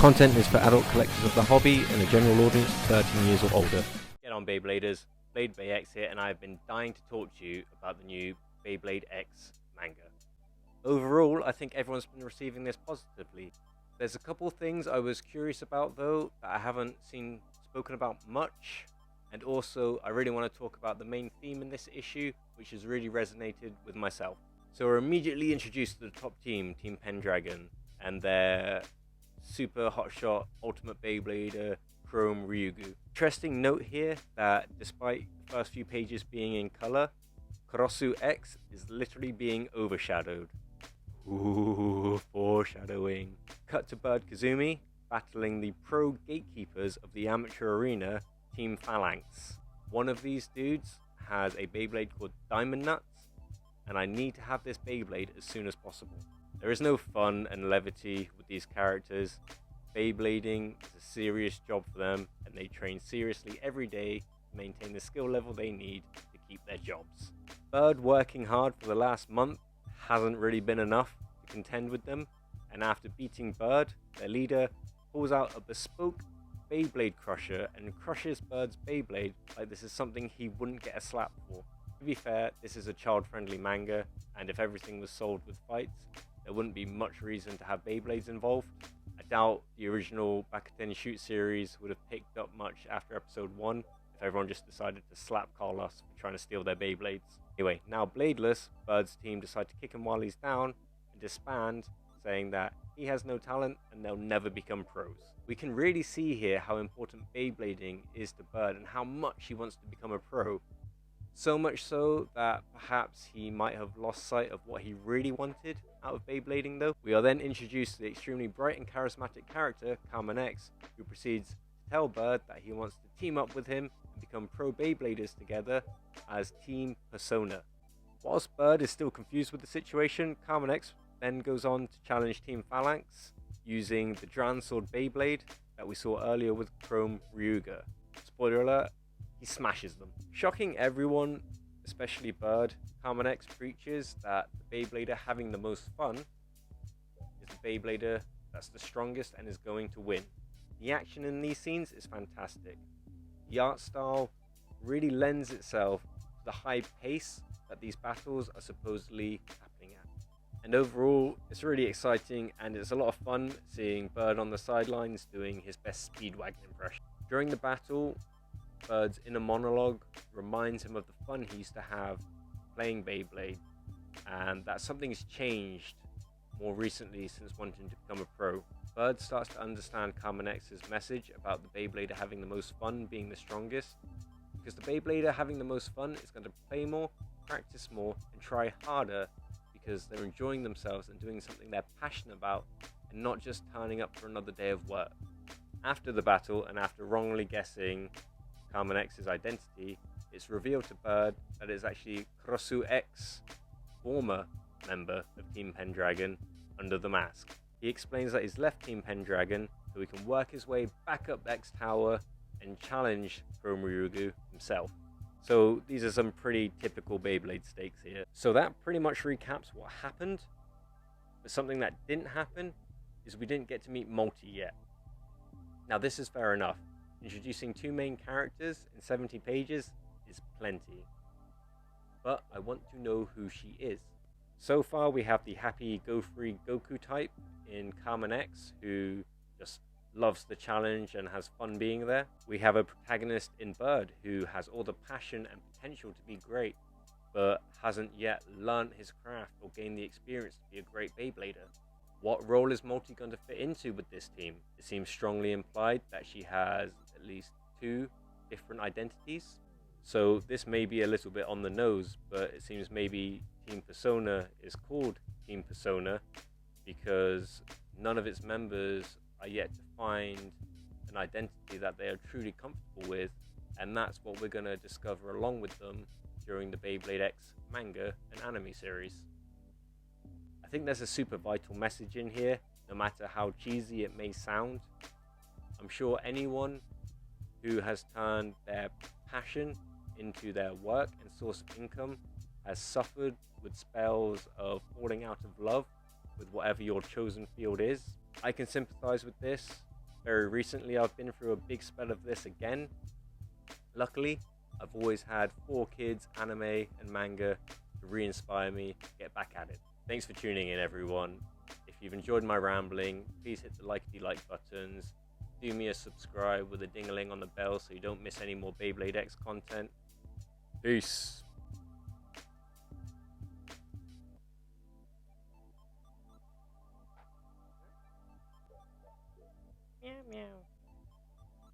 Content is for adult collectors of the hobby and a general audience of 13 years or older. Get on Beybladers, Blade Bay X here, and I've been dying to talk to you about the new Beyblade X manga. Overall, I think everyone's been receiving this positively. There's a couple things I was curious about though that I haven't seen spoken about much, and also I really want to talk about the main theme in this issue, which has really resonated with myself. So we're immediately introduced to the top team, Team Pendragon, and their super hotshot ultimate Beyblader, Chrome Ryugu. Interesting note here that despite the first few pages being in color, Kurosu X is literally being overshadowed. Ooh, foreshadowing. Cut to Bird Kazumi battling the pro gatekeepers of the amateur arena, Team Phalanx. One of these dudes has a Beyblade called Diamond Nuts, and I need to have this Beyblade as soon as possible. There is no fun and levity with these characters. Beyblading is a serious job for them, and they train seriously every day to maintain the skill level they need to keep their jobs. Bird working hard for the last month hasn't really been enough to contend with them, and after beating Bird, their leader pulls out a bespoke Beyblade crusher and crushes Bird's Beyblade like this is something he wouldn't get a slap for. To be fair, this is a child-friendly manga, and if everything was solved with fights, there wouldn't be much reason to have Beyblades involved. I doubt the original Bakuten Shoot series would have picked up much after episode 1 if everyone just decided to slap Carlos for trying to steal their Beyblades. Anyway, now Bladeless, Bird's team decide to kick him while he's down and disband, saying that he has no talent and they'll never become pros. We can really see here how important Beyblading is to Bird and how much he wants to become a pro. So much so that perhaps he might have lost sight of what he really wanted out of Beyblading though. We are then introduced to the extremely bright and charismatic character, Carmen X, who proceeds to tell Bird that he wants to team up with him and become pro Beybladers together as Team Persona. Whilst Bird is still confused with the situation, Carmen X then goes on to challenge Team Phalanx using the Dran Sword Beyblade that we saw earlier with Chrome Ryuga. Spoiler alert, he smashes them. Shocking everyone, especially Bird, Carmen X preaches that the Beyblader having the most fun is the Beyblader that's the strongest and is going to win. The action in these scenes is fantastic. The art style really lends itself to the high pace that these battles are supposedly happening at. And overall, it's really exciting and it's a lot of fun seeing Bird on the sidelines doing his best Speedwagon impression. During the battle, Bird's inner monologue reminds him of the fun he used to have playing Beyblade, and that something's changed more recently since wanting to become a pro. Bird starts to understand Carmen X's message about the Beyblader having the most fun being the strongest, because the Beyblader having the most fun is going to play more, practice more, and try harder because they're enjoying themselves and doing something they're passionate about and not just turning up for another day of work. After the battle, and after wrongly guessing Carmen X's identity, it's revealed to Bird that it's actually Kurosu X, former member of Team Pendragon, under the mask. He explains that he's left Team Pendragon so he can work his way back up X Tower and challenge Chrome Ryugu himself. So these are some pretty typical Beyblade stakes here. So that pretty much recaps what happened, but something that didn't happen is we didn't get to meet Multi yet. Now this is fair enough. Introducing 2 main characters in 70 pages is plenty. But I want to know who she is. So far we have the happy go-free Goku type in Carmen X, who just loves the challenge and has fun being there. We have a protagonist in Bird who has all the passion and potential to be great, but hasn't yet learned his craft or gained the experience to be a great Beyblader. What role is Multi going to fit into with this team? It seems strongly implied that she has at least 2 different identities. So this may be a little bit on the nose, but it seems maybe Team Persona is called Team Persona because none of its members are yet to find an identity that they are truly comfortable with, and that's what we're going to discover along with them during the Beyblade X manga and anime series. I think there's a super vital message in here, no matter how cheesy it may sound. I'm sure anyone who has turned their passion into their work and source of income has suffered with spells of falling out of love with whatever your chosen field is. I can sympathize with this, Very recently, I've been through a big spell of this again. Luckily, I've always had 4Kids, anime, and manga to re-inspire me to get back at it. Thanks for tuning in, everyone. If you've enjoyed my rambling, please hit the like buttons. Do me a subscribe with a ding-a-ling on the bell so you don't miss any more Beyblade X content. Peace. Meow, meow.